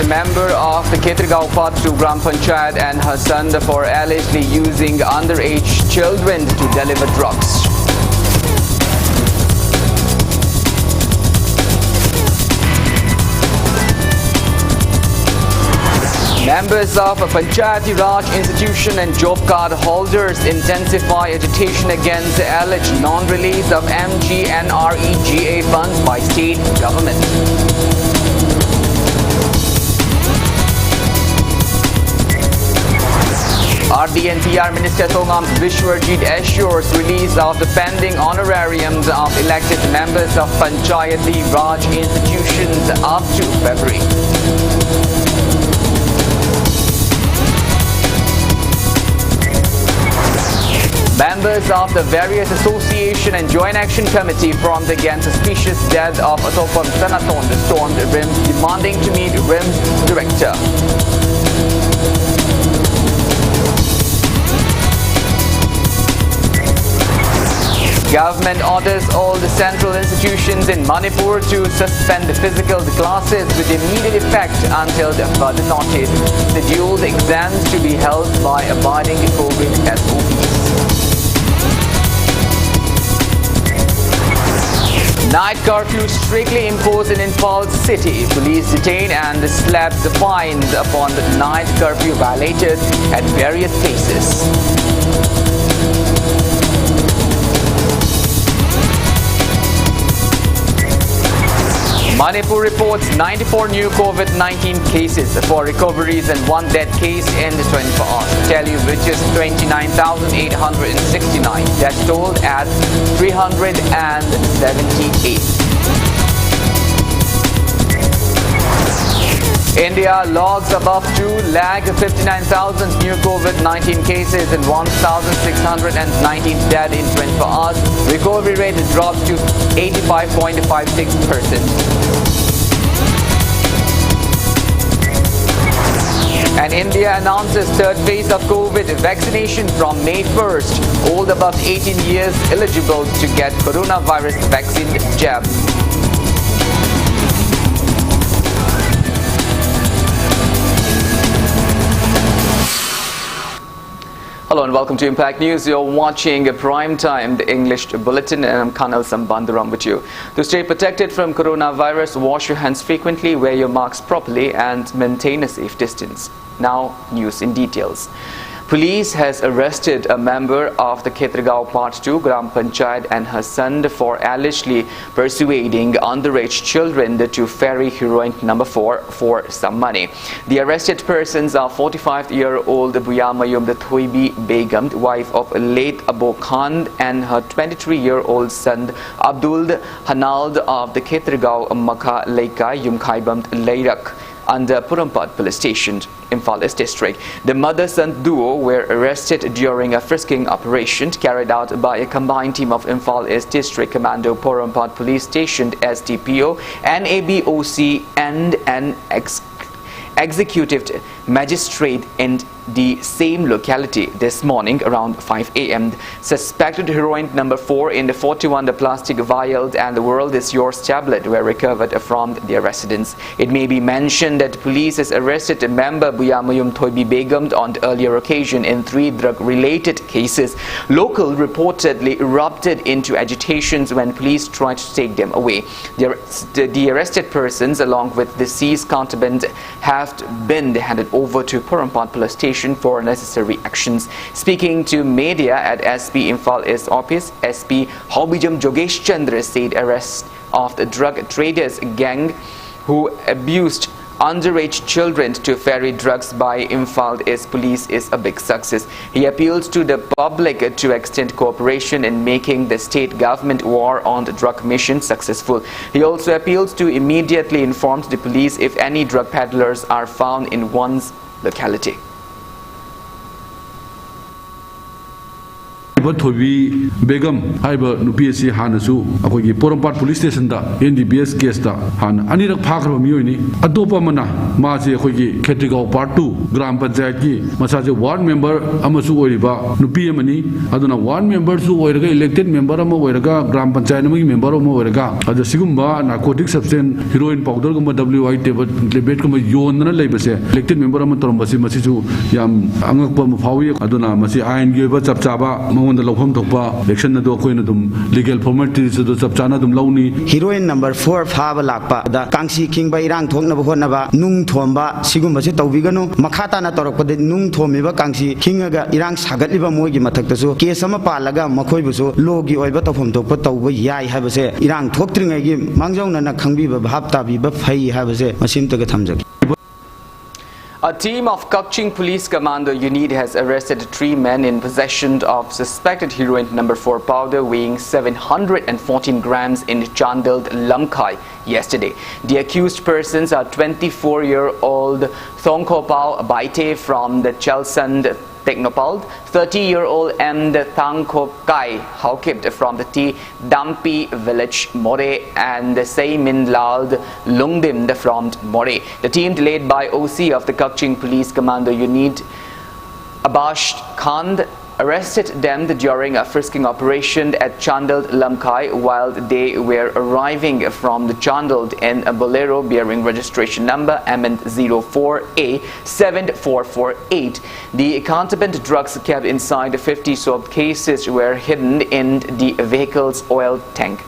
a member of the Ketragaon Part 2 Gram Panchayat and her son for allegedly using underage children to deliver drugs. Members of a Panchayati Raj institution and job card holders intensify agitation against the alleged non-release of MGNREGA funds by state government. RD and PR Minister Thongam Vishwarjit assures release of the pending honorariums of elected members of Panchayati Raj institutions up to February. Members of the various association and joint action committee formed against suspicious death of Atopam Sanaton stormed RIMS demanding to meet RIMS director. Government orders all the central institutions in Manipur to suspend the physical classes with immediate effect until the further notice. Scheduled exams to be held by abiding COVID SOPs. Night curfew strictly imposed in Imphal city. Police detain and slap the fines upon the night curfew violators at various places. Manipur reports 94 new COVID-19 cases, 4 recoveries and 1 death case in the 24 hours. Tally which is 29,869. Death toll at 378. India logs above 2,59,000 new COVID-19 cases and 1,619 dead in 24 hours. Recovery rate drops to 85.56%. And India announces third phase of COVID vaccination from May 1st. All above 18 years eligible to get coronavirus vaccine jab. Hello and welcome to Impact News. You're watching a prime time, the English Bulletin, and I'm Kanel Shambanduram with you. To stay protected from coronavirus, wash your hands frequently, wear your masks properly and maintain a safe distance. Now, news in details. Police has arrested a member of the Ketragaon Part 2 Gram Panchayat and her son for allegedly persuading underage children to ferry heroin number 4 for some money. The arrested persons are 45-year-old Buyamayum Thoibi Begum, wife of late Abo Khan, and her 23-year-old son Abdul Hanald of the Ketragaon Makha Leika Yumkhaibam Leirak under Purampat Police Station, Imphal East District. The mother-son duo were arrested during a frisking operation carried out by a combined team of Imphal East District Commando Purampat Police Station SDPO, NABOC and an executive magistrate in the same locality this morning around 5 a.m. Suspected heroin number 4 in the 41 plastic vials and the World Is Yours tablet were recovered from their residence. It may be mentioned that police has arrested a member Buyamayum Thoibi Begum on the earlier occasion in 3 drug-related cases. Local reportedly erupted into agitations when police tried to take them away. The arrested persons along with the seized contraband have been handed over to Purampat Police Station for necessary actions. Speaking to media at SP Imphal East Office, SP Hobijam Jogesh Chandra said arrest of the drug traders gang who abused underage children to ferry drugs by Imphal East Police is a big success. He appeals to the public to extend cooperation in making the state government war on the drug mission successful. He also appeals to immediately inform the police if any drug peddlers are found in one's locality. Haiba Thobi Begum, Haiba Nupiasi Hanasu, Akogi Porompat Police Station, NDBS case, Han Anira Parker Muni, Adopa Mana, Masi Hogi, Ketigo Part 2, Gram Panjaki, Masaja ward member, Amasu Oriba, Nupiamani, Aduna ward members who were elected member of Mowerga, Gram Panchanami member of Mowerga, Ada Sigumba, narcotic substance, heroin powder, WI table, debate come Yona Labase, elected member of Matombasi Masisu, Yam Angapam Pawi, Aduna Masi, Iron Giver Chapchaba, Mon the Lokom Topa, election do Quinadum, legal formalities of the Sapchanadum Loni. Heroin number 4 Fava Lakpa, the Kangsi King by Irang Tonaba, Nung Tomba, Sigumbasit Vigano, Makata Natoroko, the Nung Tomiva Kangsi, Kingaga, Irang Sagaliba Mogi Matakasu, Kesama Palaga, Makoibuso, Logi or Batofum to put over Yai have a say, Irang Tokting again, Mangjong and a Kangiba, Haptabi, Bafai have a say, Masim to Gatamjak. A team of Kukching Police Commando Unit has arrested 3 men in possession of suspected heroin number 4 powder weighing 714 grams in Chandel, Lamkai yesterday. The accused persons are 24-year-old Thongkopal Baite from the Chelsand Technopald, 30-year-old M. Thangkop Haukip from the T. Dampi village, More, and Say Min Lald Lungdim from More. The team led by OC of the Kukching Police Commando Unit, Abash Khan, arrested them during a frisking operation at Chandel, Lamkai while they were arriving from the Chandel in a bolero bearing registration number MN04A7448. The contraband drugs kept inside 50 soap cases were hidden in the vehicle's oil tank.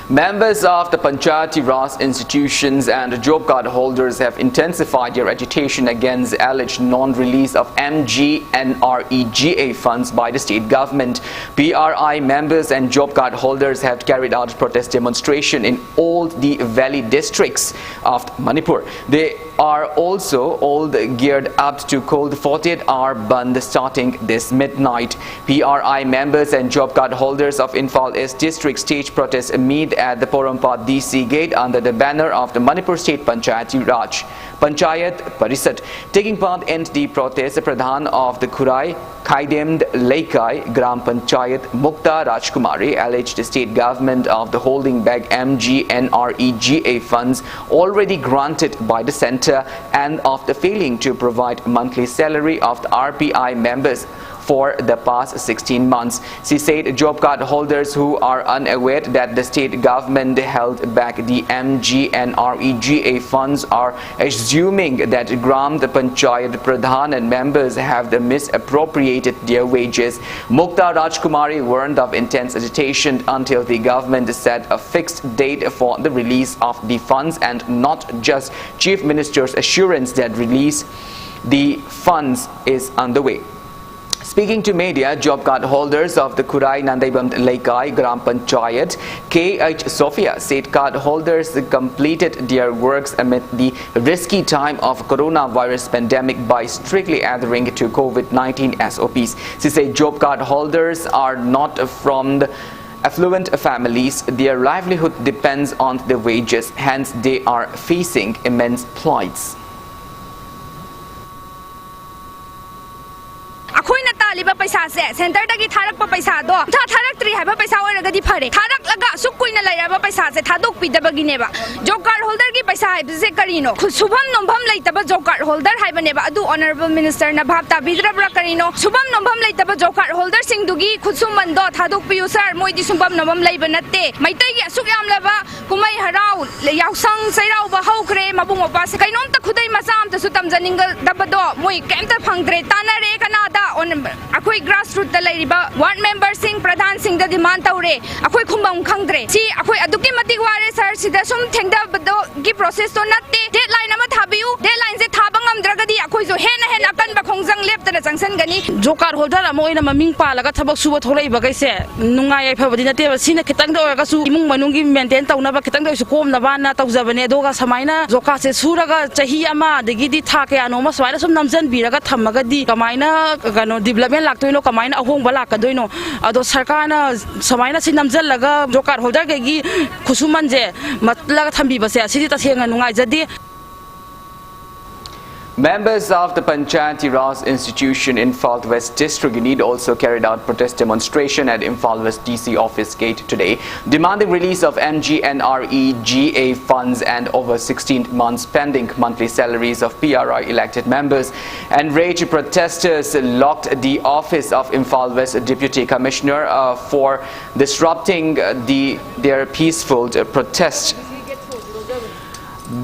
Members of the Panchayati Raj institutions and job card holders have intensified their agitation against alleged non-release of MGNREGA funds by the state government. PRI members and job card holders have carried out protest demonstration in all the valley districts of Manipur. They are also all geared up to call the 48-hour band starting this midnight. PRI members and job card holders of Imphal East District stage protest amid at the Porompat DC gate under the banner of the Manipur State Panchayati Raj Panchayat Parisat. Taking part in the protest, the Pradhan of the Kurai Khaidemd Laikai Gram Panchayat Mukta Rajkumari alleged the state government of the holding back MGNREGA funds already granted by the centre and of the failing to provide monthly salary of the RPI members for the past 16 months. She said job card holders who are unaware that the state government held back the MGNREGA funds are assuming that Gram Panchayat Pradhan and members have misappropriated their wages. Mukta Rajkumari warned of intense agitation until the government set a fixed date for the release of the funds and not just Chief Minister's assurance that release the funds is underway. Speaking to media, job card holders of the Kurai Nandaibam Laikai Gram Panchayat KH Sophia said card holders completed their works amid the risky time of coronavirus pandemic by strictly adhering to COVID-19 SOPs. She said job card holders are not from the affluent families. Their livelihood depends on the wages, hence they are facing immense plights. Center dagi tharak pa paisa do tharak tri haba paisa oiraga di phare tharak laga suk kuina lairaba paisa se thadok pidabagi neba job card holder gi paisa se karino subham nombam leitaba job card holder haibaneba adu honorable minister na bhabta bidrabra karino subham nombam leitaba job card holder sing dugi khusumman do thadok piu sir moi di subham nombam leiba natte maitai gi asuk yam laba kumai harau yausang sairau ba hokre mabung opa se kainom ta khudai masam ta sutam janingal dabado moi kemta phangdre tanare kanada on akoi grassroots da lairiba ward member sing pradhan sing da demand taure akoi khumbam khangdre si akoi aduki matik ware sir sida sum thengda bado gi process to natte deadline ama thabiu deadline se thabanga ngamdragadi akhoi jo hen akan ba khongjang leptana changsan job card holder amoina maming palaga thabak suba tholai bagai se nungai phawadi nate sina khitang do ga su imung manungi maintain tauna ba khitang do su kom na ba na tawjabane doga samaina job card se suraga chahi ama degi di tha ke ano ma swaina sum namjan biraga thamaga di kamaina gano development laktoino kamaina ahong ba lakadoino ado sarkar na samaina sin namjal laga job card holder ge khusuman je matlaga thambi ba se asidi ta senga nungai jadi. Members of the Panchayati Raj Institution in Imphal West District Unit also carried out protest demonstration at Imphal West DC office gate today, demanding release of MGNREGA funds and over 16 months pending monthly salaries of PRI elected members. Enraged protesters locked the office of Imphal West Deputy Commissioner for disrupting their peaceful protest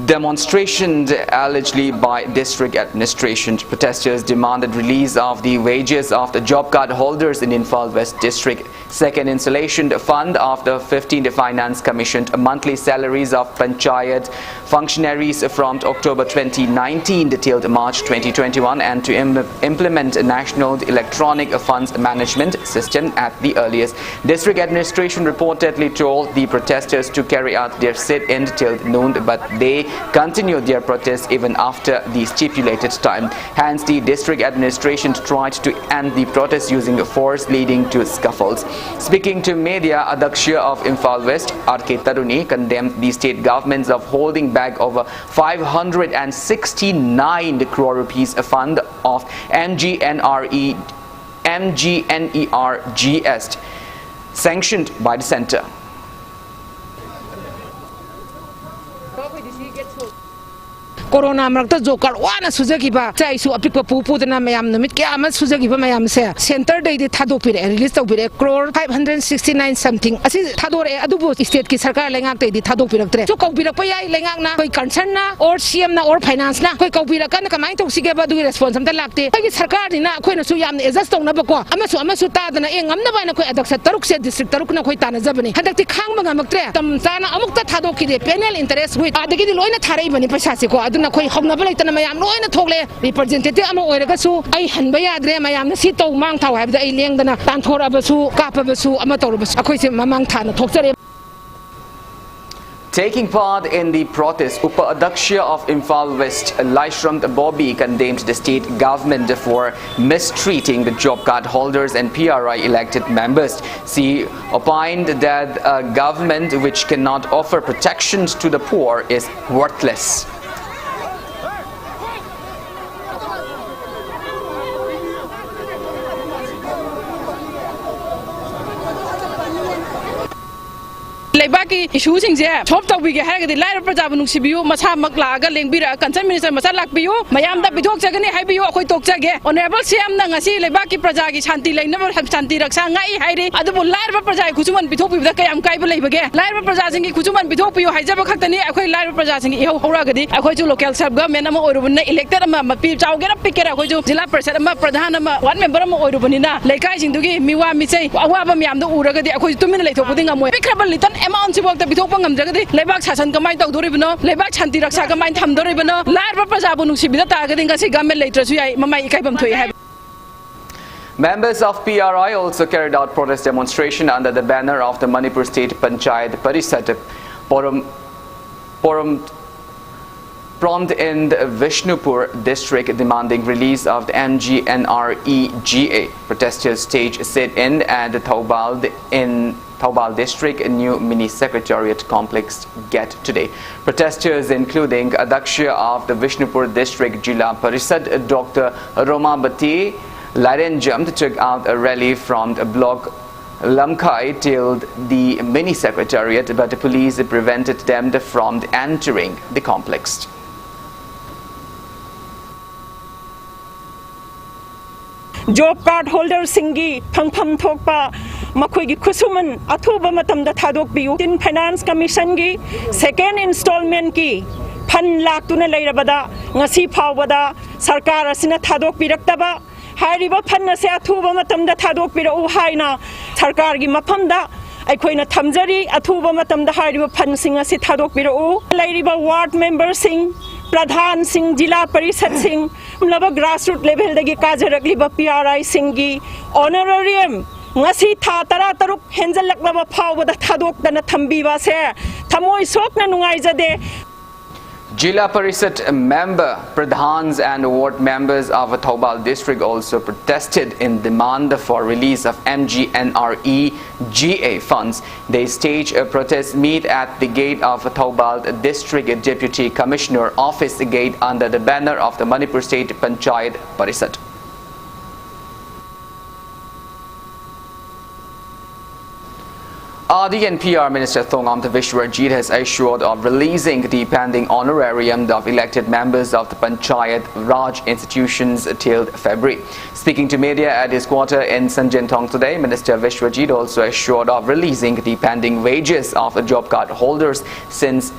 demonstration allegedly by district administration. Protesters demanded release of the wages of the job card holders in Imphal West District, second installation fund of the 15th Finance Commission, monthly salaries of Panchayat functionaries from October 2019 till March 2021, and to implement a national electronic funds management system at the earliest. District administration reportedly told the protesters to carry out their sit-in till noon, but they continued their protest even after the stipulated time. Hence, the district administration tried to end the protest using force, leading to scuffles. Speaking to media, Adaksha of Imphal West, R.K. Taruni, condemned the state governments of holding back over 569 crore rupees a fund of MGNREGS sanctioned by the centre. Corona marakta job card wana sujagiba chai su apikpa pupu dana mayam namit kya ama sujagiba mayam se center dai de thadok pire release tok pire crore 569 something asi thadore adubu state ki sarkar lengak te di thadok pirak tre so kau pirak pa yai lengak na koi concern na or CM na or finance na koi kau pirak kan kamai tok sige ba du response am ta lakte koi sarkar ni na koi na su yam adjust tong na ba ko ama su ta dana engam na ba na koi adak sa taruk se district taruk na koi ta na jabani hadak ti khang ma ngamak tre tam chana amuk ta thadok ki de penal interest with adagi di loina tharai bani paisa se ko na koi hongna ba leitana mayam loina thokle representative ama oiraga su ai hanba yadre mayam na si to mang thaw habda ai lengdana tan thora ba su kapa ba su ama tawra ba su akoi se mamang thana thokjare. Taking part in the protest, Upa-Adaksha of Imphal West, Laishram Bobby, condemned the state government for mistreating the job card holders and PRI elected members. She opined that a government which cannot offer protections to the poor is worthless. Lebaki issues in there. Top topic है कि लाइर प्रजा बनुसी बियो मसा मकला अगर Laing बिरा concern minister मसा लाग बियो मयाम दा बिथोक जगने है बियो कोई तोक जगे ऑनरेबल सीएम ना ngasi lebaki प्रजा की शांति लेने पर शांति रक्षा ngai है रे अदबो लाइर प्रजा खुजुमन बिथोक बिदा कयम काइब लेबगे लाइर प्रजा सिंग की खुजुमन बिथोक बियो हाइजब खक्तनी अखोय लाइर प्रजा सिंग इहो होरागदी अखोय जो लोकल सब गवर्नमेंट अमा ओरुबन इलेक्टेड अमा मपि चावगेरा पिकेरा अखोय जो जिला परिषद अमा प्रधान अमा वार्ड मेंबर अमा ओरुबनिना लेकाय सिंदुगी मिवा मिचै अवाबा म्याम दो उरगदी अखोय तुमिन लेथोकदि ngamoi पिखरबल लिटन अमाउंट सिबोक ता बिथोक ngamjagadi lebak sasan kamai tawdoribno lebak shanti raksa kamai thamdoribno lairba prajabu nungsibida tagadi ngasi government letrasu yai mamai ikaibam thoi hai. Members of PRI also carried out protest demonstration under the banner of the Manipur State Panchayat Parishad prompt in the Vishnupur district, demanding release of the MGNREGA. Protesters staged sit-in at the Thoubal district new mini secretariat complex gate today. Protesters including Adaksha of the Vishnupur district Jila Parishad, Dr. Romabati Larenjam, took out a rally from the block Lamkai till the mini secretariat, but the police prevented them from entering the complex. Job card holder singi phangpham thokpa makhoi gi khusuman athuba matam da thadok biu tin finance commission gi second installment ki phan lakh tuna leirabada ngasi phawada sarkar asina thadok piraktaba hairiba phan na se athuba matam da thadok pirau haina sarkar gi mafam da aikoina thamjari athuba matam da hairiba phan singa se thadok pirau leiriba ward member sing Pradhan Singh Jila Parisad Singh Mlaba grassroots level dagi kajarakliba PRI Singhi honorarium ngasi tha tara taruk henjalaklaba phawda thadokdana thambiba se thamoi sokna nungaijade. Jila Parisad member, Pradhans and ward members of Thoubal district also protested in demand for release of MGNRE GA funds. They staged a protest meet at the gate of Thoubal district deputy commissioner office gate under the banner of the Manipur State Panchayat Parisad. RD and PR Minister Thongam Vishwarjit has assured of releasing the pending honorarium of elected members of the Panchayat Raj institutions till February. Speaking to media at his quarter in Sanjintong today, Minister Vishwarjit also assured of releasing the pending wages of the job card holders since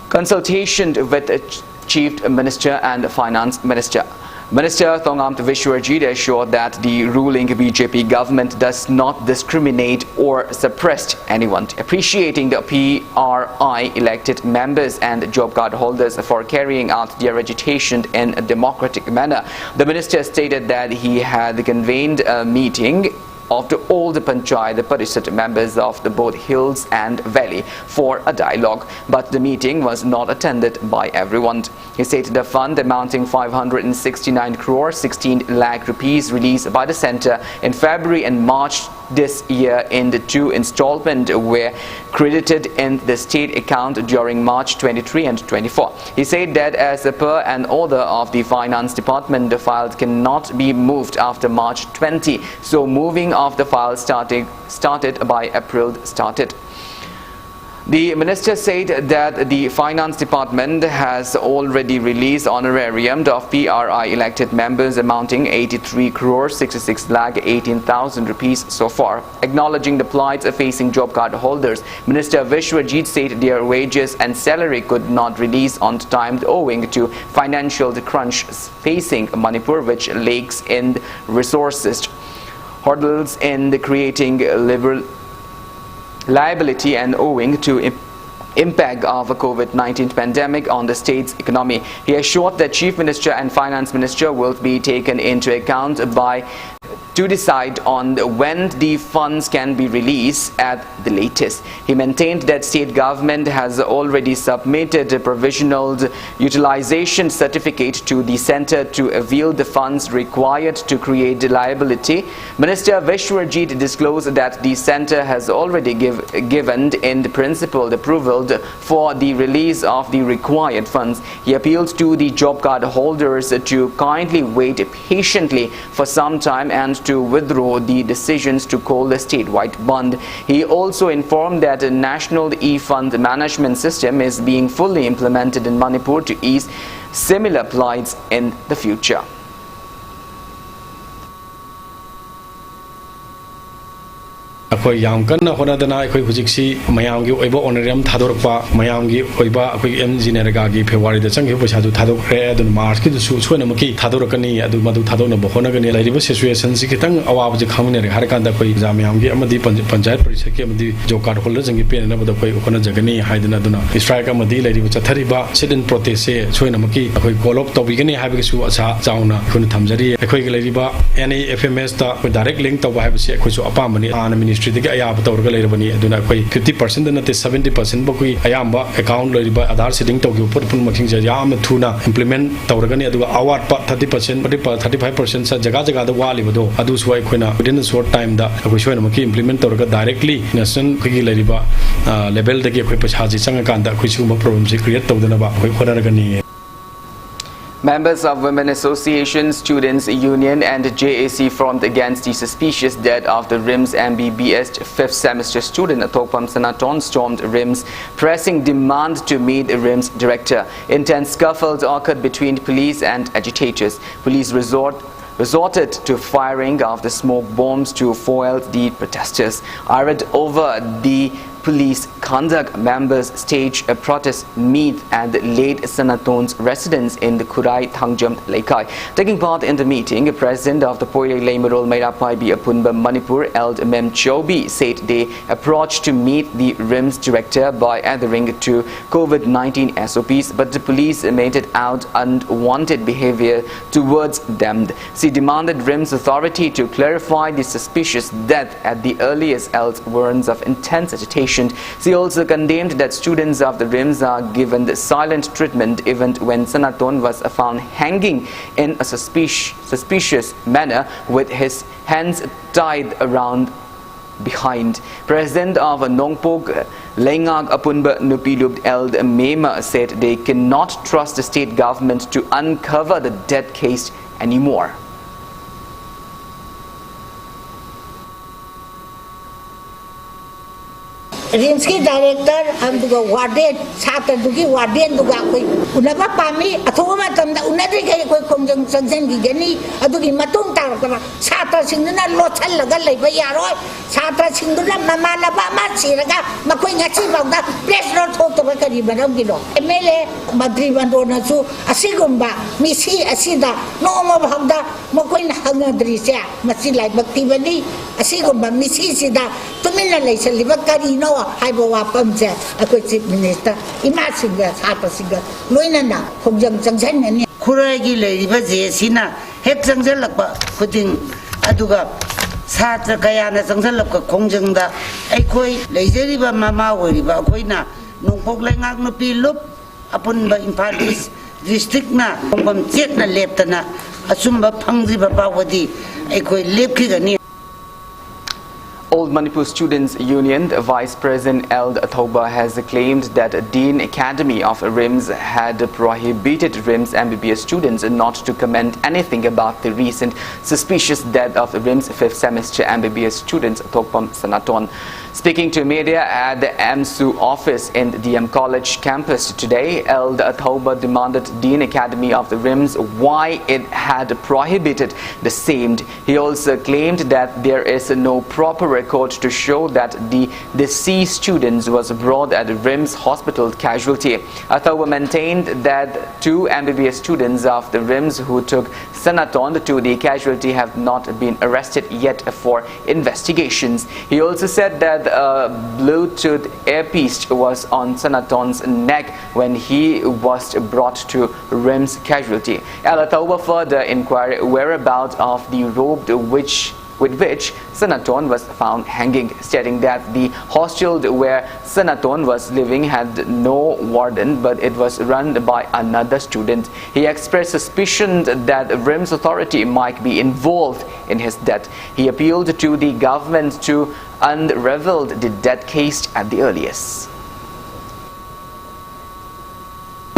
consultation with the Chief Minister and Finance Minister. Minister Thongam Vishwarjit assured that the ruling BJP government does not discriminate or suppress anyone, appreciating the PRI elected members and job card holders for carrying out their agitation in a democratic manner. The minister stated that he had convened a meeting of all the Panchayat Parisad members of the both hills and valley for a dialogue, but the meeting was not attended by everyone. He said the fund amounting 569 crore 16 lakh rupees released by the centre in February and March this year in the two installments were credited in the state account during March 23 and 24. He said that as per an order of the Finance Department, the files cannot be moved after March 20, so moving of the files started by April started. The minister said that the Finance Department has already released honorarium of PRI elected members amounting 83 crore 66 lakh 18,000 rupees so far. Acknowledging the plight facing job card holders, Minister Vishwarjit said their wages and salary could not release on time owing to financial crunch facing Manipur, which lacks in resources, hurdles in creating liberal liability and owing to impact of a COVID-19 pandemic on the state's economy. He assured that Chief Minister and Finance Minister will be taken into account to decide on when the funds can be released at the latest. He maintained that state government has already submitted a provisional utilization certificate to the centre to avail the funds required to create the liability. Minister Vishwarjit disclosed that the centre has already given in principle approval for the release of the required funds. He appealed to the job card holders to kindly wait patiently for some time and to withdraw the decisions to call the statewide bond. He also informed that the national e-fund management system is being fully implemented in Manipur to ease similar plights in the future. अखोई याम कन्ना होनादना अखोई हुजिक्सी मयामगी ओइबो honorarium थादोरपा मयामगी ओइबा अखोई एमजीनेरगा गी February the चंगे पैसादु थादोखरे अदु मार्च की दुसु सोनमकी थादोरकनी अदु मदु थादोना बखोनगनी लाइरिबो situation सि खितंग अवाब जे खामने हरकांदा अखोई जामयामगी अमदी पंचायत परिषद के अमदी जो कार्ड होल्डर जंगी पेनना बद अखोई ओखना जगनी हाइदना दुना स्ट्राइक अमदी लाइरिबो चथरिबा सिडन प्रोटेस्ट से सोनमकी अखोई कॉल अप तौबिगनी हाइबगसु असा जाउना खुन थमजरी अखोई लाइरिबा एनएफएमएस ता डायरेक्ट लिंक तौबा हाइबसे अखोइसु अपामनी आन मिनिस्ट्री अयाब तौरग लेरबनी अदुना अखोई 50% नते 70% बकुई अयाबा अकाउंट लेरिबा आधार सेटिंग तौगी पुर पुन मखिंग जे याम थुना इंप्लीमेंट तौरगनी अदुगा अवार्ड पा 30% 35% सा जगह जगह द वालिबदो अदु सोय अखोइना विदिन शॉर्ट टाइम दा अखोई सोयना मखि इंप्लीमेंट तौरगा डायरेक्टली नेशनल खगी लेरिबा लेवल दगी अखोई पैसा जी संग कांदा अखोई सुम प्रॉब्लम से क्रिएट तौदनबा अखोई खोनरगनी. Members of Women Association, Students Union and JAC formed against the suspicious death of the RIMS MBBS 5th semester student Thokpam Sanaton stormed RIMS, pressing demand to meet RIMS director. Intense scuffles occurred between police and agitators. Police resorted to firing of the smoke bombs to foil the protesters. Irate over the police conduct. Members staged a protest meet at the late Sanaton's residence in the Kurai Thangjam Laikai. Taking part in the meeting, the president of the Poile Leimarol Mairapai Apunba Manipur, Eld Mem Chobi, said they approached to meet the RIMS director by adhering to COVID-19 SOPs, but the police meted out unwanted behavior towards them. She demanded RIMS authority to clarify the suspicious death at the earliest else warrants of intense agitation. She also condemned that students of the RIMS are given the silent treatment even when Sanaton was found hanging in a suspicious manner with his hands tied around behind. President of Nongpok Lengag Apunba Nupilub Eld Mema said they cannot trust the state government to uncover the death case anymore. RIMS की director हम दुगा warden छात्र दुगी warden दुगा कोई उनबा पामी अथवा मतमदा उनदे के कोई खोंजंग संजन की गनी अदुगी मतुंग तारकबा छात्र सिंगना लोछल लगा लेबा यारोय छात्र सिंगना ममालबा मा सिरगा मकोई ngasi बाउदा प्रेस नोट थोकतबा करी बरम गिलो एमएलए मंत्री बंदोनसु असिगुंबा मिसी असिदा नोमा भावदा मकोई हंगद्रिसे मसी लाइबक्ति बनी असिगुंबा मिसी सिदा तुमिना लेसलिबा करीनो हाइबो वापमसे अकोई चीफ मिनिस्टर इमा सिंगा छात्र सिंगा लोइनना खोंजंग संजनने खुरागी लेरिबा जेसिना हेक संजलकबा खुदिंग अदुगा छात्र कयाना संजलक खोंजंगदा अखोई लेजरिबा मामा ओरिबा अखोइना नोंपोक लेंगाक नुपी लुप अपुनबा इम्फाल डिस्ट्रिक्ट ना खोंबम चेतना लेपतना असुंबा फंगजिबा पावदी अखोई लेपखिगनी. Old Manipur Students Union Vice President Eld Thoba has claimed that Dean Academy of RIMS had prohibited RIMS MBBS students not to comment anything about the recent suspicious death of RIMS 5th semester MBBS students Thokpam Sanaton. Speaking to media at the AMSU office in DM College campus today, Eld Thoba demanded Dean Academy of the RIMS why it had prohibited the same. He also claimed that there is no proper record to show that the deceased students was brought at RIMS hospital casualty. Thoba maintained that 2 MBBS students of the RIMS who took Sanaton to the casualty have not been arrested yet for investigations. He also said that a Bluetooth earpiece was on Sanaton's neck when he was brought to RIMS casualty. Thoba further inquired whereabouts of the rope with which Sanaton was found hanging, stating that the hostel where Sanaton was living had no warden, but it was run by another student. He expressed suspicion that RIMS authority might be involved in his death. He appealed to the government to unravel the death case at the earliest.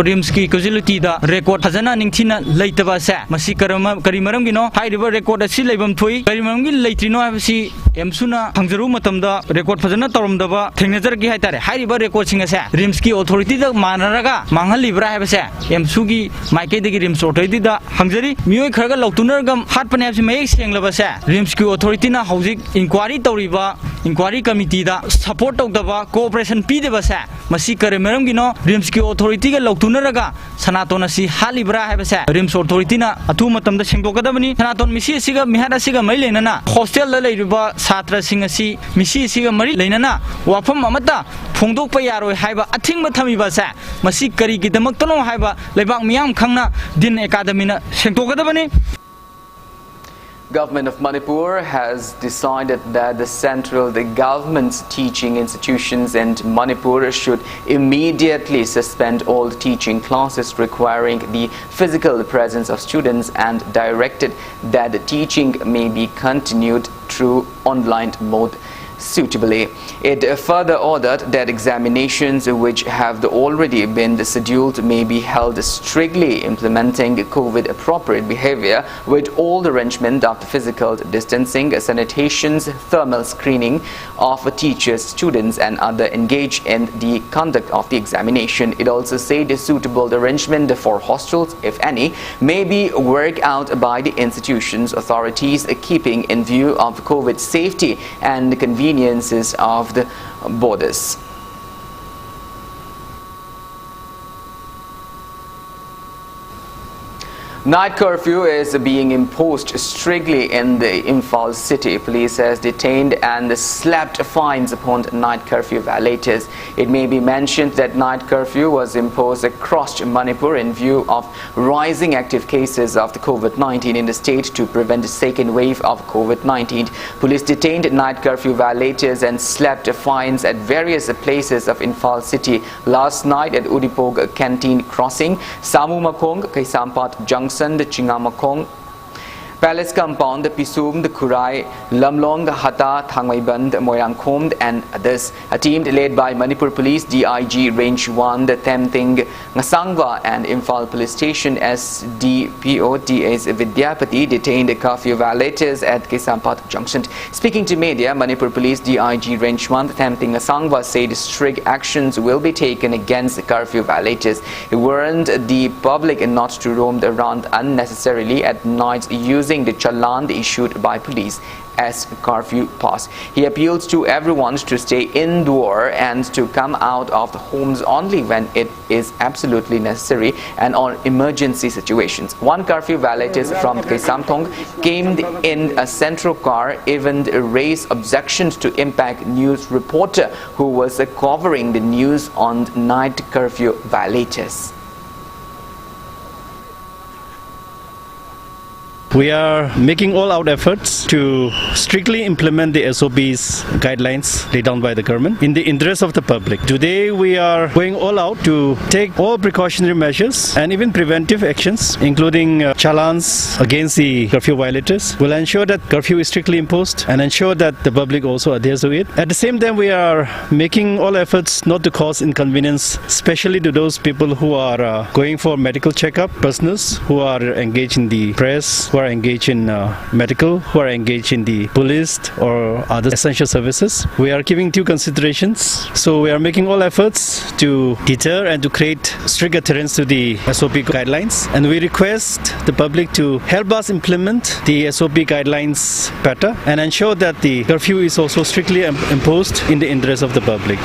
RIMS की casualty da record फजना निंगथिना लेतबा से मसी करी मरम गिनो हाइरिबा record असि लेबम थोई करी मरम गि लेत्रिनो हाबसि एमसुना फंगजरु मतमदा record फजना तोरमदबा थेंगनजर गी हाइतारे हाइरिबा record सिंग से RIMS की authority दा मानरगा मांगहलिब्रा हाबसे एमसु गी माइके दगी RIMS authority दा हंगजरी मियोय खरगा लौतुनरगम हाटपने हाबसि मयेक सेंगलबा से RIMS की authority ना हौजिक inquiry तौरिबा inquiry committee दा support तौदबा cooperation पीदेबा से मसी करी मरम गिनो RIMS की authority गा लौतुनरगा सनातन असि हालिब्रा हाबसे RIMS authority ना अथु मतमदा सेंगदोकदबनी सनातन मिसी सिगा मिहार सिगा मै लेनना hostel दा लेरिबा छात्र सिंग असि मिसी सिगा मरि लेनना वाफम अमता फोंदोकपा यारोय हाइबा अथिंग थमिबा से मसी करी गिदमक्तनो हाइबा लेबाक मियाम खंगना दिन एकाडमी ना सेंगदोकदबनी. Government of Manipur has decided that the government's teaching institutions in Manipur should immediately suspend all teaching classes requiring the physical presence of students and directed that the teaching may be continued through online mode suitably. It further ordered that examinations which have already been scheduled may be held strictly implementing COVID-appropriate behavior with all arrangement of physical distancing, sanitations, thermal screening of teachers, students and other engaged in the conduct of the examination. It also said a suitable arrangement for hostels, if any, may be worked out by the institution's authorities keeping in view of COVID safety and convenience conveniences of the borders. Night curfew is being imposed strictly in the Imphal city. Police has detained and slapped fines upon night curfew violators. It may be mentioned that night curfew was imposed across Manipur in view of rising active cases of the COVID-19 in the state to prevent the second wave of COVID-19. Police detained night curfew violators and slapped fines at various places of Imphal city last night at Udipog Canteen Crossing, Samu Makong, Kaisampat Junction, the Chingamakong, Palace Compound, the Pisum, the Kurai, Lamlong, the Hata, Thangmaiband, Moirangkhom, and others. A team led by Manipur Police, DIG Range 1, the Temting, Ngasangwa, and Imphal Police Station SDPO TS Vidyapati detained the curfew violators at Kaisampat Junction. Speaking to media, Manipur Police DIG Range 1, the Temting Ngasangwa said strict actions will be taken against the curfew violators. He warned the public not to roam around unnecessarily at night using the challan issued by police as curfew pass. He appeals to everyone to stay indoor and to come out of the homes only when it is absolutely necessary and on emergency situations. One curfew violator from Kaisamthong came in a central car, even raised objections to Impact News reporter who was covering the news on night curfew violators. We are making all out efforts to strictly implement the SOPs guidelines laid down by the government in the interest of the public. Today we are going all out to take all precautionary measures and even preventive actions, including challans against the curfew violators. We'll ensure that curfew is strictly imposed and ensure that the public also adheres to it. At the same time, we are making all efforts not to cause inconvenience, especially to those people who are going for medical checkup, persons who are engaged in the press, who are engaged in medical, who are engaged in the police or other essential services. We are giving due considerations. So we are making all efforts to deter and to create strict adherence to the SOP guidelines. And we request the public to help us implement the SOP guidelines better and ensure that the curfew is also strictly imposed in the interest of the public.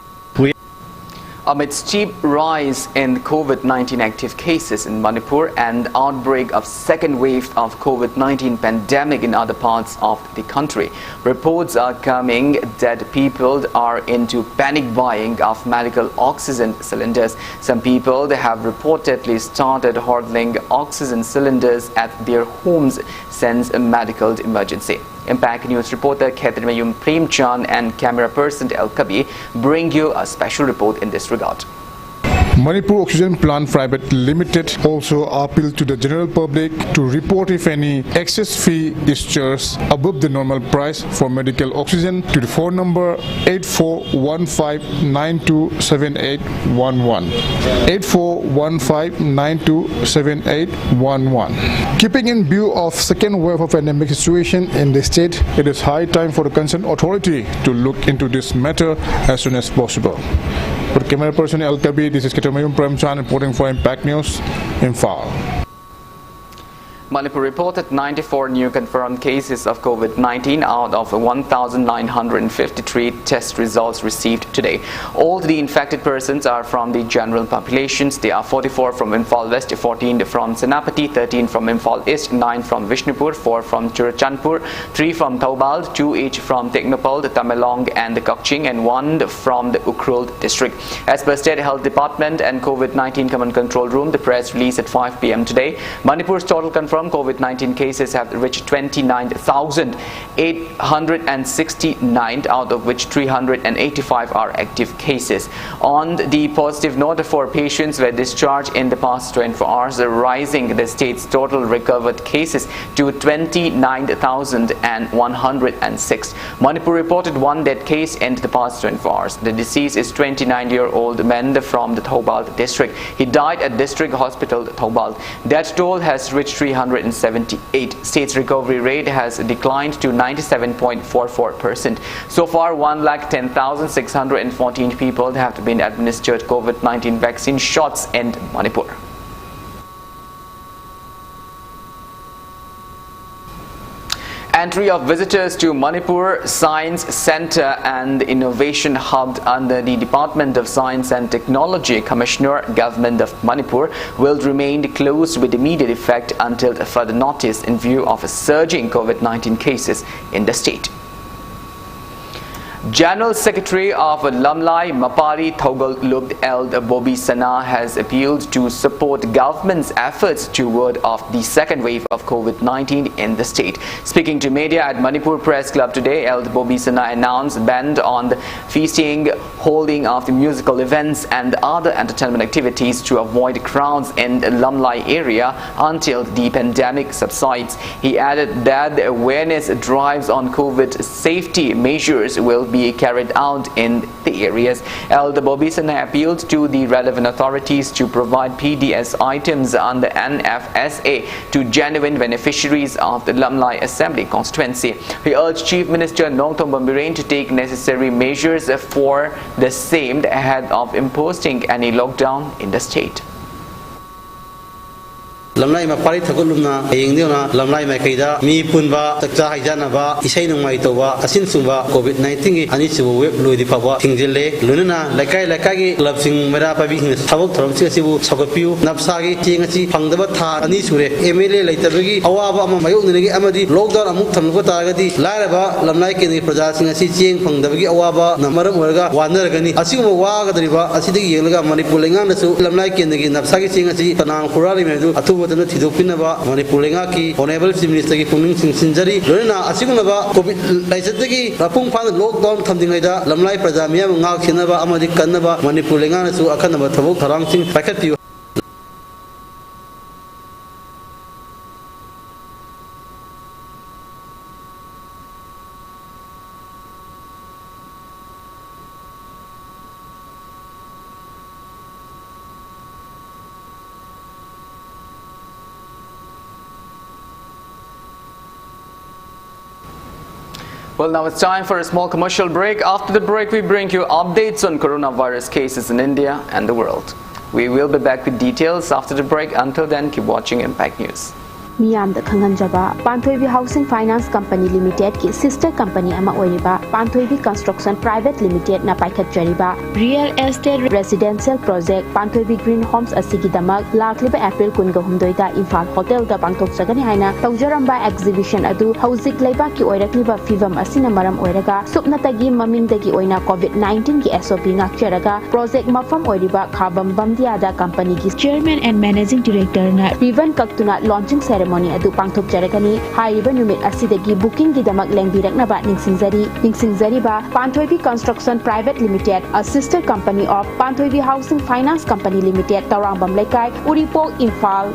Amidst steep rise in COVID-19 active cases in Manipur and outbreak of second wave of COVID-19 pandemic in other parts of the country, reports are coming that people are into panic buying of medical oxygen cylinders. Some people they have reportedly started hoarding oxygen cylinders at their homes since a medical emergency. Impact News reporter Khetrimeyum Premchan and camera person El Kabi bring you a special report in this regard. Manipur Oxygen Plant Private Limited also appeal to the general public to report if any excess fee is charged above the normal price for medical oxygen to the phone number 8415927811. 8415927811. Keeping in view of second wave of pandemic situation in the state, it is high time for the concerned authority to look into this matter as soon as possible. For camera person El Kabi, this is Khetrimeyum Premchan reporting for Impact News, Imphal. Manipur reported 94 new confirmed cases of COVID-19 out of 1,953 test results received today. All the infected persons are from the general populations. They are 44 from Imphal West, 14 from Senapati, 13 from Imphal East, 9 from Vishnupur, 4 from Churachandpur, 3 from Taubal, 2 each from Teknopal, the Tamelong and the Kokching, and 1 from the Ukhrul district. As per State Health Department and COVID-19 Command Control Room, the press release at 5 p.m. today, Manipur's total confirmed COVID-19 cases have reached 29,869, out of which 385 are active cases. On the positive note, 4 patients were discharged in the past 24 hours, rising the state's total recovered cases to 29,106. Manipur reported 1 dead case in the past 24 hours. The deceased is 29-year-old man from the Taubal district. He died at District Hospital Taubal. That toll has reached 378. State's recovery rate has declined to 97.44%. So far, 110,614 people have been administered COVID-19 vaccine shots in Manipur. Entry of visitors to Manipur Science Center and Innovation Hub under the Department of Science and Technology Commissioner, Government of Manipur, will remain closed with immediate effect until further notice in view of surging COVID-19 cases in the state. General Secretary of Lamlai Mapari Thogal Lukt Eld Bobby Sana has appealed to support government's efforts to ward off the second wave of COVID-19 in the state. Speaking to media at Manipur Press Club today, Eld Bobby Sana announced ban on the feasting, holding of the musical events and other entertainment activities to avoid crowds in the Lamlai area until the pandemic subsides. He added that the awareness drives on COVID safety measures will be carried out in the areas. Elder Bobby Sana appealed to the relevant authorities to provide PDS items under NFSA to genuine beneficiaries of the Lamlai Assembly constituency. He urged Chief Minister Nongthong Bambiren to take necessary measures for the same ahead of imposing any lockdown in the state. Lamlai Mapari Thagulumna, Ayingna, Lamlai Makaida, Mi Punba, Takta Hijanaba, Isai Maitova, Asin Sumba, COVID-19, Anisu, Ludi Pava, Tingile, Lunana, Lakagi, Lapsing Merapabi, Tavok, Sibu, Sokopiu, Napsagi, Tingachi, Pangdabata, Anisure, Emily, Latabagi, Awaba, Mayuni, Amadi, Lockdown, Amuktam Gotagadi, Laraba, Lamlai Kini, Prajasin, Sitching, Pangdabagi, Awaba, Namaram Urga, Wandergani, Asimu Waga, the Riva, Asidi Yelga, Manipulingan, Lamlai Kini, Napsagi, Tingachi, Panang Kurali, Atu. Manipulinga ki Honorable Chief Minister ki Pungning Sinjari Lorena Asigunaba COVID Laisataki Rapung Pan lockdown Tamdingaida Lamlai Pradamia Ngak Sinaba Amadi Kanaba Manipulinga Su Akanaba Tavok Tarang Sing Packet. Well, now it's time for a small commercial break. After the break, we bring you updates on coronavirus cases in India and the world. We will be back with details after the break. Until then, keep watching Impact News. Miyamda Khanganjaba, Panthoibi Housing Finance Company Limited ki sister company ama oiriba, Panthoibi Construction Private Limited na paikhat jariba, Real Estate Residential Project Panthoibi Green Homes asigi damak lakliba April 12 da Imphal Hotel da pangthok sagani haina tawjaramba exhibition adu hauzik leiba ki oirakliba fivam asina maram oiraga supnatagi mamingdagi oina COVID-19 ki SOP ngakcharaga project mafam oiriba Khabam Bamdia da company ki chairman and managing director na Rivan Kaktuna launching ceremony adu pangthok jaragani haiba numit asidagi booking gi damak lengbiraknaba ningsingjari ba Panthoibi Construction Private Limited, a sister company of Panthoibi Housing Finance Company Limited, Taurambam Lekai, Uripok, Imphal.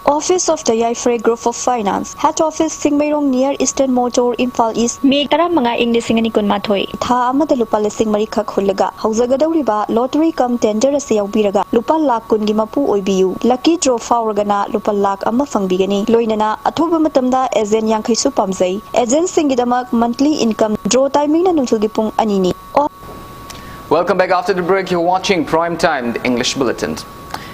Office of the Yaifre Group of Finance, Head Office Singmairong near Eastern Motor, Imphal East, Meg Tara mga English ngani kun mathoi. Tha amada lupa lesing marikha khulaga. Hauzagadauriba lottery cum tender ase yaubiraga. Lupa lakh kun gi mapu oibiu. Lucky draw faurgana lupa lakh amma fangbigani. Loinana athoba matamda agent yankhai su pamjai. Agent singidamak monthly income draw timing na nungthulgi pung anini. Welcome back after the break. You're watching Prime Time, the English Bulletin.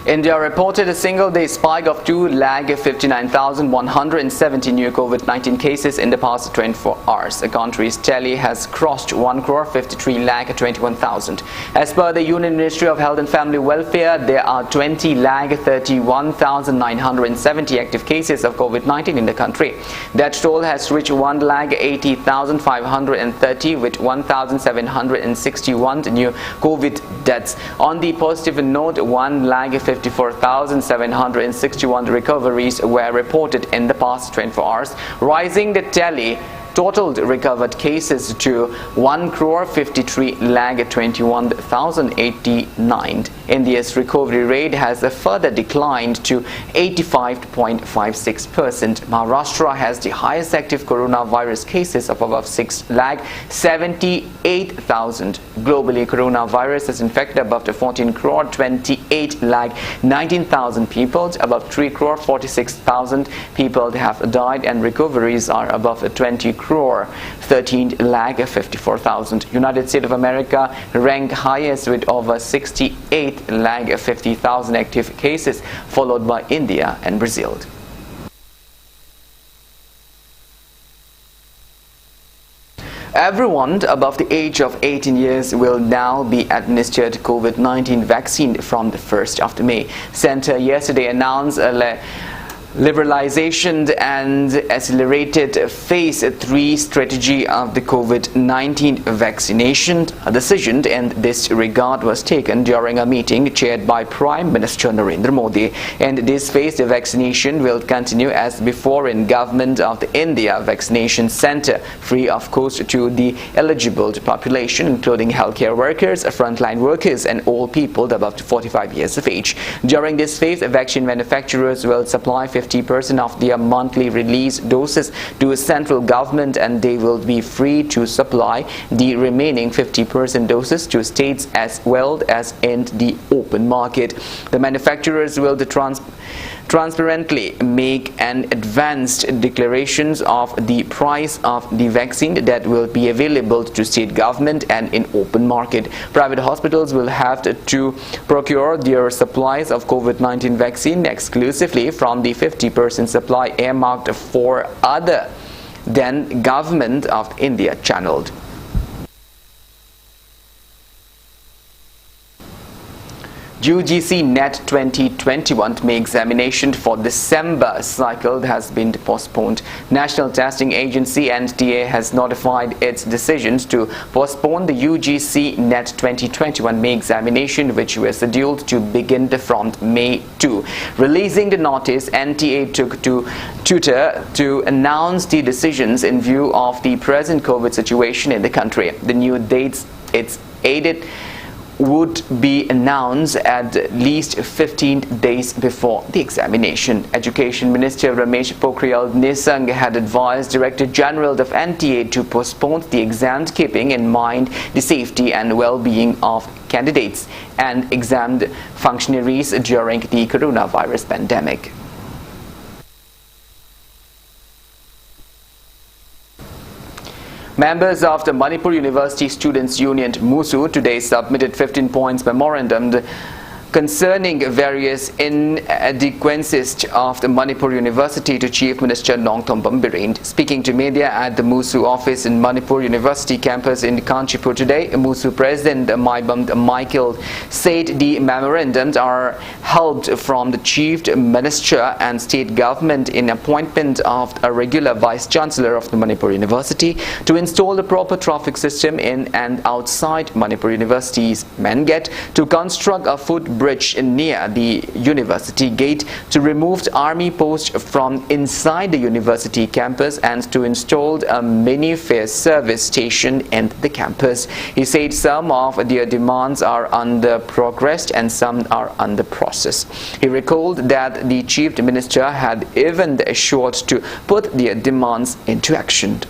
India reported a single-day spike of 2,59,170 new COVID-19 cases in the past 24 hours. The country's tally has crossed 1,53,21,000. As per the Union Ministry of Health and Family Welfare, there are 20,31,970 active cases of COVID-19 in the country. That toll has reached 1,80,530 with 1,761 new COVID deaths. On the positive note, 1,54,761 recoveries were reported in the past 24 hours, rising the tally totaled recovered cases to 1,53,21,089. India's recovery rate has further declined to 85.56%. Maharashtra has the highest active coronavirus cases of above 6,78,000. Globally, coronavirus has infected above 14 crore 28,19,000 people. Above 3 crore 46,000 people have died, and recoveries are above 20 crore 13,54,000. United States of America ranked highest with over 68,50,000 active cases, followed by India and Brazil. Everyone above the age of 18 years will now be administered COVID-19 vaccine from the 1st of May. Centre yesterday announced a liberalization and accelerated phase 3 strategy of the COVID-19 vaccination. A decision in this regard was taken during a meeting chaired by Prime Minister Narendra Modi. In this phase, the vaccination will continue as before in Government of the India Vaccination Centre, free of cost to the eligible population, including healthcare workers, frontline workers and all people above 45 years of age. During this phase, vaccine manufacturers will supply 50% of their monthly release doses to central government, and they will be free to supply the remaining 50% doses to states as well as in the open market. The manufacturers will transparently make an advanced declarations of the price of the vaccine that will be available to state government and in open market. Private hospitals will have to procure their supplies of COVID-19 vaccine exclusively from the 50% supply earmarked for other than Government of India channeled. UGC NET 2021 May examination for December cycle has been postponed. National Testing Agency NTA has notified its decisions to postpone the UGC NET 2021 May examination, which was scheduled to begin from May 2. Releasing the notice, NTA took to Twitter to announce the decisions in view of the present COVID situation in the country. The new dates it's aided would be announced at least 15 days before the examination. Education Minister Ramesh Pokhriyal Nishank had advised Director General of NTA to postpone the exams, keeping in mind the safety and well-being of candidates and examined functionaries during the coronavirus pandemic. Members of the Manipur University Students' Union MUSU today submitted 15 points memorandum concerning various inadequacies of the Manipur University to Chief Minister Nongthombam Bireen. Speaking to media at the MUSU office in Manipur University campus in Kanchipur today, MUSU President Maibam Michael said the memorandums are helped from the Chief Minister and state government in appointment of a regular Vice Chancellor of the Manipur University to install a proper traffic system in and outside Manipur University's main gate, to construct a footbridge near the university gate, to remove army posts from inside the university campus, and to install a mini fare service station in the campus. He said some of their demands are under progress and some are under process. He recalled that the Chief Minister had even assured to put their demands into action.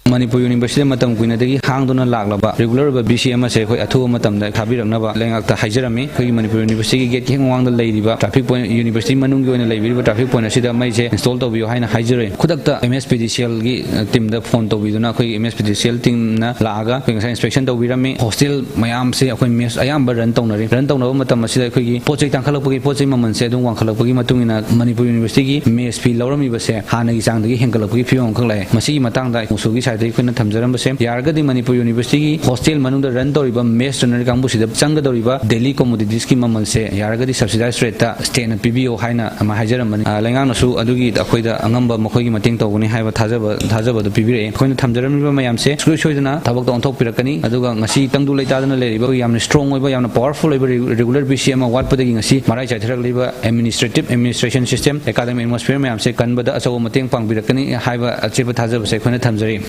Manipur University matam kuina dagi hangduna laglaba regular ba BCM se khoi athu matam da khabiraknaba lengak ta haijarami khoi Manipur University gate ki ngwang da leidiba traffic point university manung gi oina leibiriba traffic point asida mai se install to biyo haina haijare khudakta MSPDCL gi team da phone to biduna khoi MSPDCL team na laaga khoi ngai inspection to birami hostel mayam se khoi mes ayam ba run tawnaba matam asida khoi gi project tangkhalakpagi project maman se dum wangkhalakpagi matungina Manipur University gi MSP lawrami ba se hanagi changdagi hengalakpagi phiom khanglai masi matang da musugi sai Yargadi Manipur University hostel manunda run doriba mess runner kambu sida changadoriba Delhi commodities ki mamal se yargadi subsidized rate ta state na PBO haina ama hajaramani lengang nasu adugi akhoida angamba makhoigi mating tawguni haiba thajaba do pibire khoina thamjaramiba mayam se sui soidana thabak ta onthok pirakani aduga ngasi tangdu leitadana leriba yamna strong oiba yamna powerful oiba regular BCM award padagi ngasi marai chaithrak liba administration system academic atmosphere mayam se kanbada asaw mating pangbirakani haiba achiba thajaba se khoina thamjari.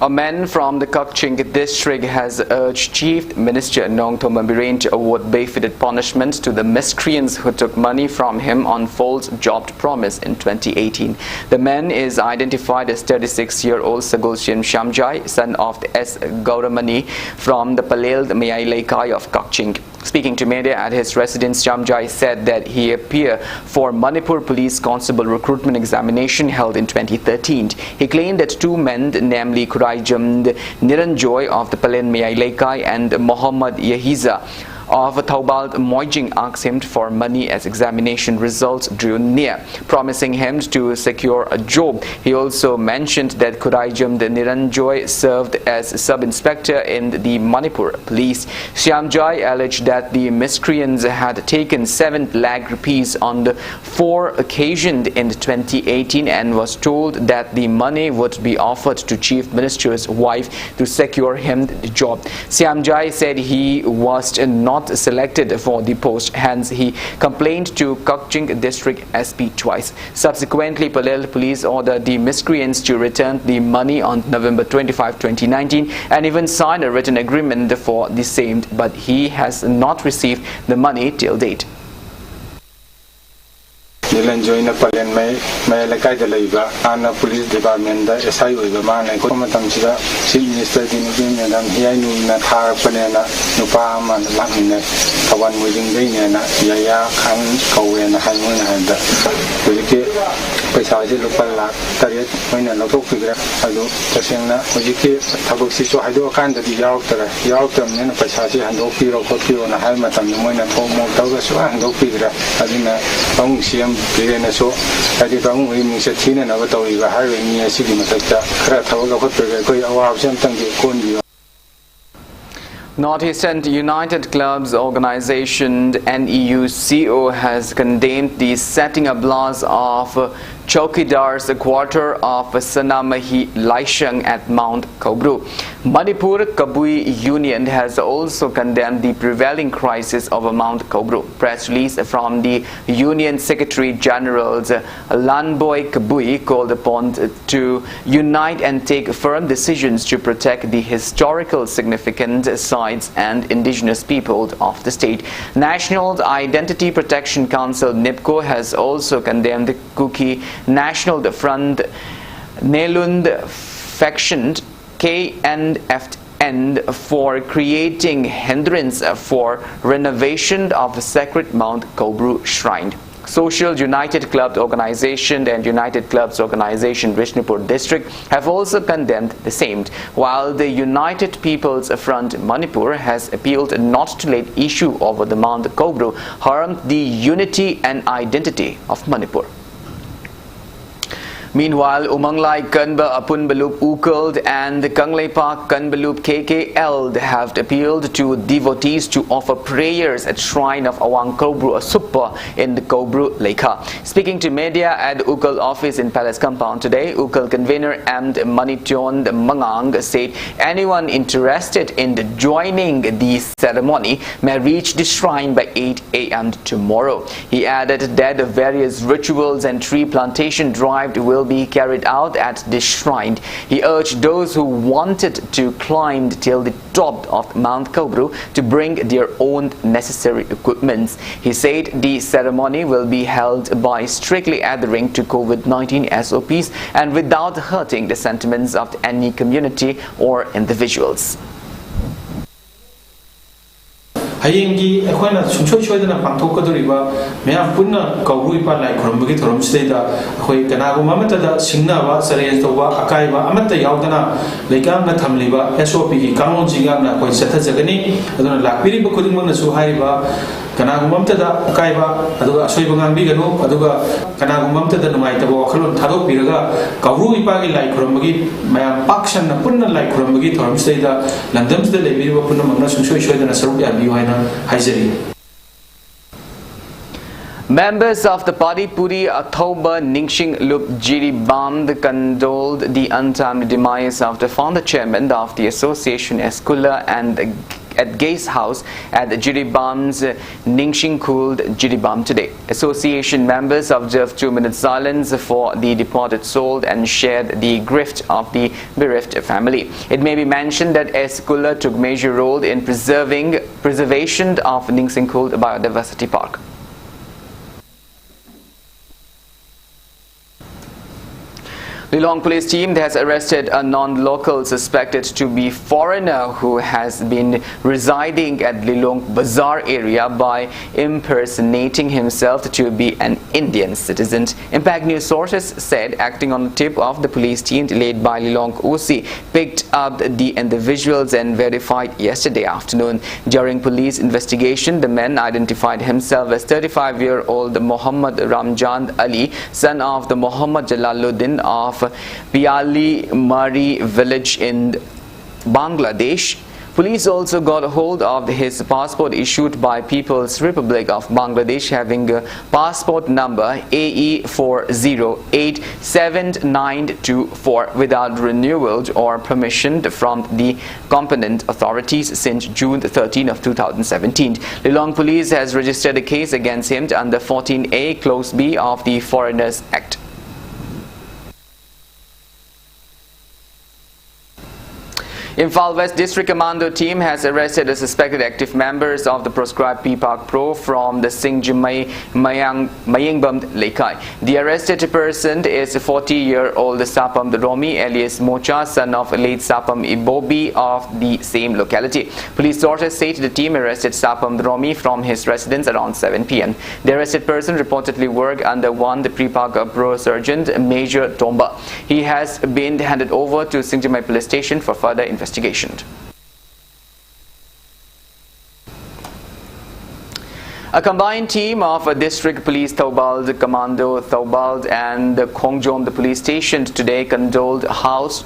A man from the Kakching district has urged Chief Minister Nongthombam Bireen to award befitted punishment to the miscreants who took money from him on false job promise in 2018. The man is identified as 36-year-old Sagulsian Shamjai, son of the S. Gauramani from the Palel Mayai Laikai of Kakching. Speaking to media at his residence, Shamjai said that he appeared for Manipur Police Constable recruitment examination held in 2013. He claimed that two men, namely Kuraijam Niranjoy of the Palen Mayai Laikai and Muhammad Yahiza of Thaubal Moijing asked him for money as examination results drew near, promising him to secure a job. He also mentioned that Khuraijam Niranjoy served as sub-inspector in the Manipur police. Shamjoy alleged that the miscreants had taken 7 lakh rupees on the 4 occasions in 2018 and was told that the money would be offered to Chief Minister's wife to secure him the job. Shamjoy said he was not selected for the post, hence he complained to Kakching District SP twice. Subsequently, Palel police ordered the miscreants to return the money on November 25, 2019 and even signed a written agreement for the same, but he has not received the money till date. Nilanjoy na palen may lakay da laiba ana police department da SI oiba mane ko matam sida chief minister din madam hiyai nu na thar panena nupa man lakne kawan mujing dei ne na yaya khan kawe na han mo na da hojike paisa je lupal la tariat hoina lotok pigra adu taseng na hojike thabuk si so haido kan da di yaw tam ne na paisa je hando piro ko piro na hal matam mo na ko mo taw ga so hando pigra adina bang siam Pirena so, adi bang we mi se thina na ba tawi ba har ni asigi matakta khara thawaga khotpega koi awab sam tangge kon bi. Northeastern United Clubs Organization NEUCO has condemned the setting ablaze of Chowkidar's quarter of Sanamahi Laishang at Mount Kobru. Manipur Kabui Union has also condemned the prevailing crisis over Mount Kobru. Press release from the Union Secretary General's Lanboy Kabui called upon to unite and take firm decisions to protect the historical significant sites and indigenous people of the state. National Identity Protection Council NIPCO has also condemned the Kuki National Front Nelund faction KNFN for creating hindrance for renovation of the sacred Mount Kobru Shrine. Social United Clubs Organization and United Clubs Organization Vishnupur District have also condemned the same, while the United People's Front Manipur has appealed not to let issue over the Mount Kobru harm the unity and identity of Manipur. Meanwhile, Umanglai Kanba Apunbalup Ukald and Kangleipak Kanbalup KKL have appealed to devotees to offer prayers at shrine of Awang Kobru Asuppa in the Kobru Lekha. Speaking to media at Ukal office in Palace Compound today, Ukal convener Amd Manition Mangang said anyone interested in joining the ceremony may reach the shrine by 8 a.m. tomorrow. He added that various rituals and tree plantation drive will be carried out at this shrine. He urged those who wanted to climb till the top of Mount Kobru to bring their own necessary equipment. He said the ceremony will be held by strictly adhering to COVID-19 SOPs and without hurting the sentiments of any community or individuals. Hayingi ekhona sunchoi choidana pangthokadoriba meyam punna kawru ipa lai khorambagi thorom sida khoi kanago mamata da singnaba challenge toba akaiba amata yaudana leikam na thamliba SOP gi kangon jinga na khoi setha jagani aduna lakpiri ba khuding na su haiba kanago mamata da akaiba aduga asoi bangang bi ganu aduga kanago mamata da numai tabo khalon thadok biraga kawru ipa gi lai khorambagi meyam pakshan na punna lai khorambagi thorom sida landam sida lebi ba punna mamna sunchoi choidana saruk ya bi hoina. Members of the Padi Puri Athoba Ningsing Lup Jiribam condoled the untimely demise of the founder chairman of the association Eskula and at Gay's house at Jiribam's Ningsing Kult Jiribam today. Association members observed 2-minute silence for the departed soul and shared the grief of the bereft family. It may be mentioned that Eskula took major role in preservation of Ningsing Kult Biodiversity Park. Lilong police team has arrested a non-local suspected to be foreigner who has been residing at Lilong Bazaar area by impersonating himself to be an Indian citizen. Impact News sources said acting on a tip of the police team led by Lilong OC picked up the individuals and verified yesterday afternoon. During police investigation, the man identified himself as 35-year-old Muhammad Ramjan Ali, son of the Muhammad Jalaluddin of Piali Mari village in Bangladesh. Police also got a hold of his passport issued by People's Republic of Bangladesh having a passport number AE4087924 without renewal or permission from the competent authorities since June 13 of 2017. Lilong Police has registered a case against him under 14A Clause B of the Foreigners Act. Imphal West District Commando team has arrested the suspected active members of the proscribed PPAC Pro from the Singjimai Mayengbam Lekai. The arrested person is 40-year-old Sapam Romi alias Mocha, son of late Sapam Ibobi of the same locality. Police sources say the team arrested Sapam Romi from his residence around 7 p.m. The arrested person reportedly worked under the PPAC Pro Sergeant Major Tomba. He has been handed over to Singjimai Police Station for further investigation. A combined team of District Police Thoubal, Commando Thoubal and Khongjom, the police station today conducted house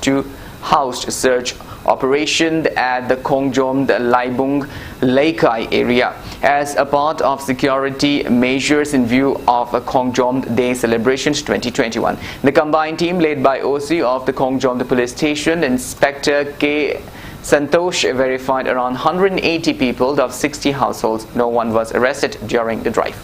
search operation at the Khongjom Laibung Leikai area as a part of security measures in view of Khongjom Day celebrations 2021. The combined team led by OC of the Khongjom police station, Inspector K. Santosh, verified around 180 people of 60 households. No one was arrested during the drive.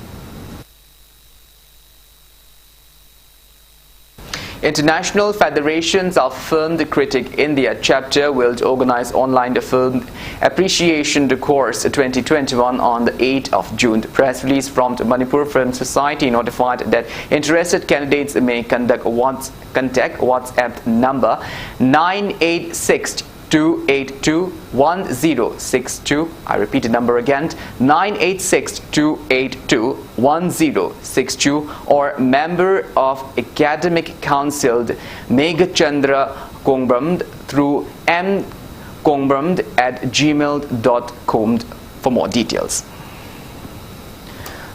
International Federations of Film Critic India chapter will organize online the Film Appreciation Course 2021 on the 8th of June. The press release from the Manipur Film Society notified that interested candidates may contact WhatsApp number 986-282-1062. I repeat the number again, 986-282-1062, or member of Academic Council Meghachandra Kongbram through mkongbram@gmail.com for more details.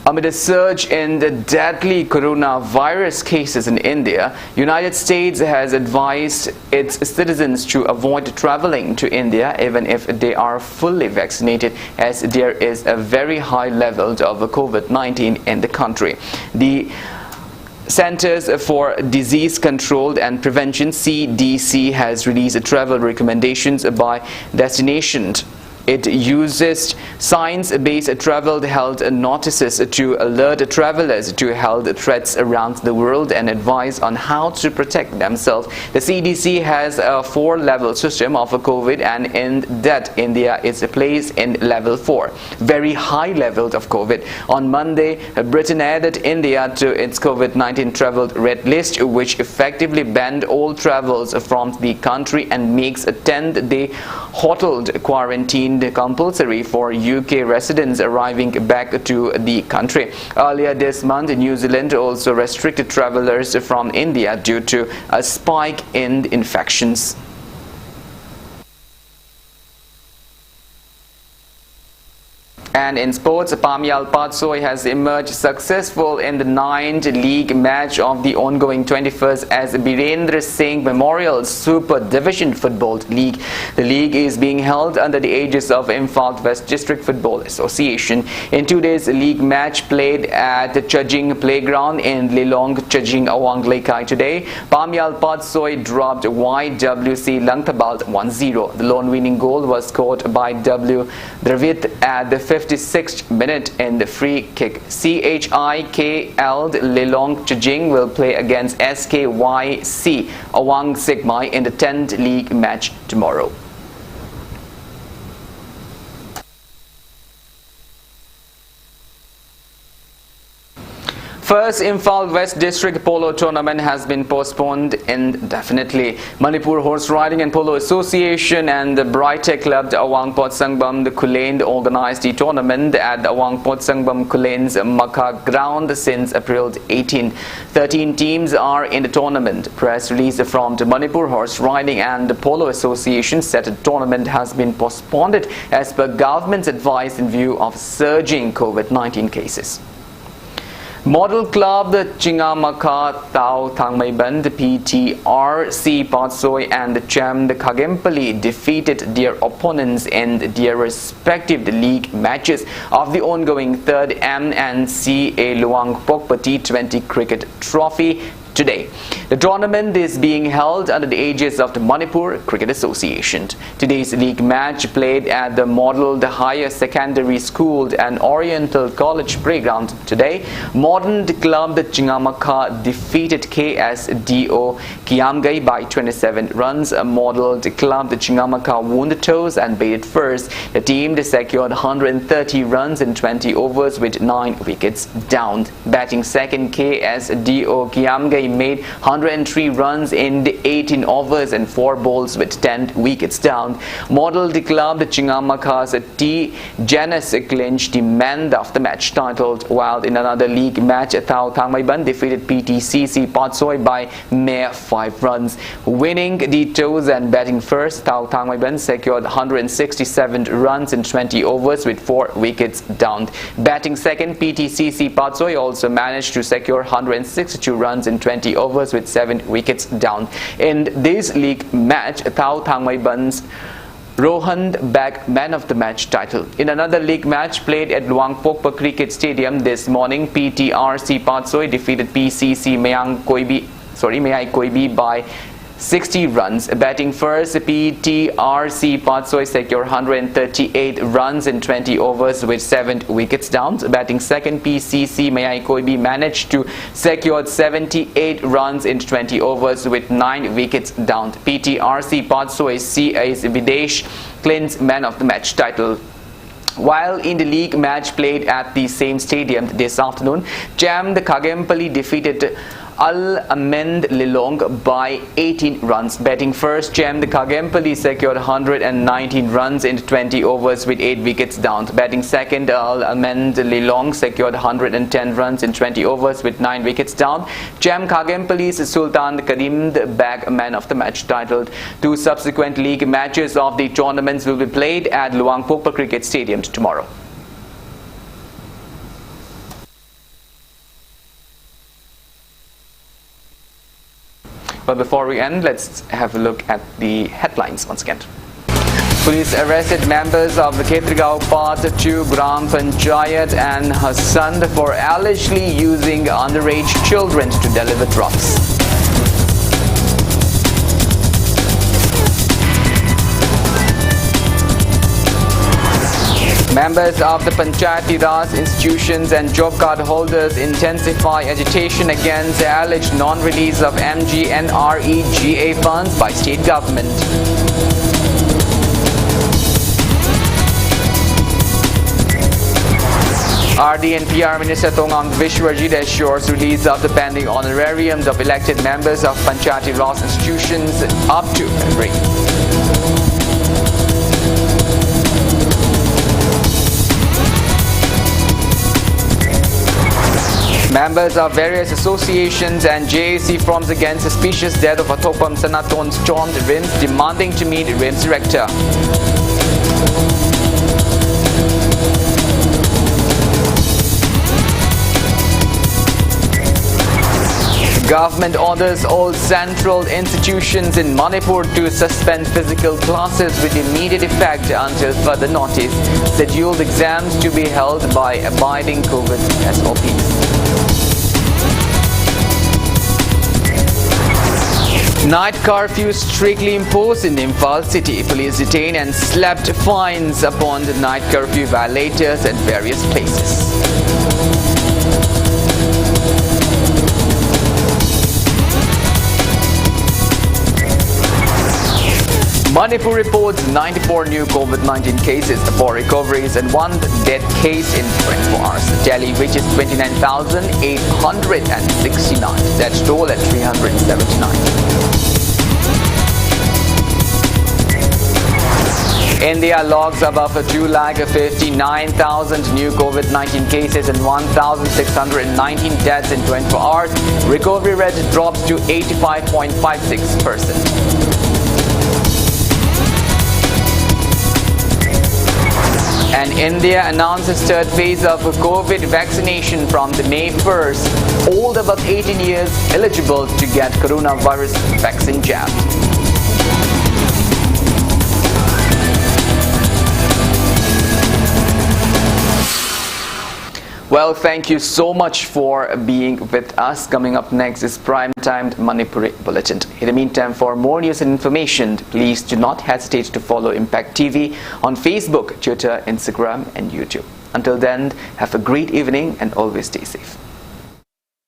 Amid a surge in the deadly coronavirus cases in India, United States has advised its citizens to avoid traveling to India even if they are fully vaccinated, as there is a very high level of COVID-19 in the country. The Centers for Disease Control and Prevention (CDC) has released travel recommendations by destination. It uses science-based travel health notices to alert travelers to health threats around the world and advise on how to protect themselves. The CDC has a 4-level system of COVID, and in that India is placed in level 4, very high levels of COVID. On Monday, Britain added India to its COVID-19 travel red list, which effectively banned all travels from the country and makes a 10-day hotel quarantine compulsory for UK residents arriving back to the country. Earlier this month, New Zealand also restricted travelers from India due to a spike in infections. And in sports, Pamyal Patsoy has emerged successful in the 9th league match of the ongoing 21st as Birendra Singh Memorial Super Division Football League. The league is being held under the aegis of Imphal West District Football Association. In today's league match played at the Chajing Playground in Lilong, Chajing Awang Lekai today, Pamyal Patsoy dropped YWC Langtabal 1-0. The lone winning goal was scored by W. Dravid at the 56th minute in the free kick. CHIKL Lilong Chajing will play against SKYC Awang Sigmai in the 10th league match tomorrow. First Imphal West District Polo Tournament has been postponed indefinitely. Manipur Horse Riding and Polo Association and the Brightech Club Awangpot Sangbam Kulain organized the tournament at Awangpot Sangbam Kulain's Makha ground since April 18. 13 teams are in the tournament. Press release from the Manipur Horse Riding and the Polo Association said the tournament has been postponed as per government's advice in view of surging COVID-19 cases. Model Club the Chingamakha Tau Thangmaiban, the PTRC Patsoy and the Cham the Khagempali defeated their opponents in their respective league matches of the ongoing 3rd MNCA Luang Pokpa T20 Cricket Trophy today. The tournament is being held under the aegis of the Manipur Cricket Association. Today's league match played at the Model Higher Secondary School and Oriental College Playground today. Modern Club the Chingamakha defeated KSDO Kiamgai by 27 runs. Model Club the Chingamakha won the toss and batted first. The team secured 130 runs in 20 overs with 9 wickets down. Batting second, KSDO Kiamgai made 103 runs in the 18 overs and 4 balls with 10 wickets down. Model Club the Chingamakha's T. Janice clinched the man of the match title, while in another league match Thao Thangmaiban defeated PTCC Patsoy by mere 5 runs. Winning the toss and batting first, Thao Thangmaiban secured 167 runs in 20 overs with 4 wickets down. Batting second, PTCC Patsoy also managed to secure 162 runs in 20 overs with 7 wickets down. In this league match, Thao Thangmaiban's Rohan bagged man of the match title. In another league match played at Luang Pokpa Cricket Stadium this morning, PTRC Patsoy defeated PCC Mayai Koibi by 60 runs. Batting first, PTRC Patsoy secured 138 runs in 20 overs with 7 wickets down. Batting second, PCC Mayai Koibi managed to secure 78 runs in 20 overs with 9 wickets down. PTRC Patsoy CA's Videsh clinched man of the match title. While in the league match played at the same stadium this afternoon, Cham the Khagempali defeated Al-Amend Lilong by 18 runs. Batting first, Cham the Khagempali secured 119 runs in 20 overs with 8 wickets down. Batting second, Al-Amend Lilong secured 110 runs in 20 overs with 9 wickets down. Cham Khagempali's Sultan Karim bagged man of the match title. 2 subsequent league matches of the tournaments will be played at Luang Pokpa Cricket Stadium tomorrow. But before we end, let's have a look at the headlines once again. Police arrested members of the Ketrigao Part 2 Gram Panchayat and Hassan for allegedly using underage children to deliver drugs. Members of the Panchayati Raj institutions and job card holders intensify agitation against the alleged non-release of MGNREGA funds by state government. RD and PR Minister Tongam Vishwajit assures release of the pending honorariums of elected members of Panchayati Raj institutions up to February. Members of various associations and JAC forms against suspicious death of Athopam Sanaton stormed RIMS demanding to meet RIMS director. Government orders all central institutions in Manipur to suspend physical classes with immediate effect until further notice. Scheduled exams to be held by abiding COVID SOPs. Night curfew strictly imposed in Imphal city. Police detained and slapped fines upon the night curfew violators at various places. Manipur reports 94 new COVID-19 cases, 4 recoveries and 1 death case in 24 hours. Delhi reaches 29,869. Death toll at 379. India logs above 2,59,000 new COVID-19 cases and 1,619 deaths in 24 hours. Recovery rate drops to 85.56%. And India announces third phase of COVID vaccination from the May 1st. All above 18 years eligible to get coronavirus vaccine jab. Well, thank you so much for being with us. Coming up next is Primetime Manipuri Bulletin. In the meantime, for more news and information, please do not hesitate to follow Impact TV on Facebook, Twitter, Instagram and YouTube. Until then, have a great evening and always stay safe.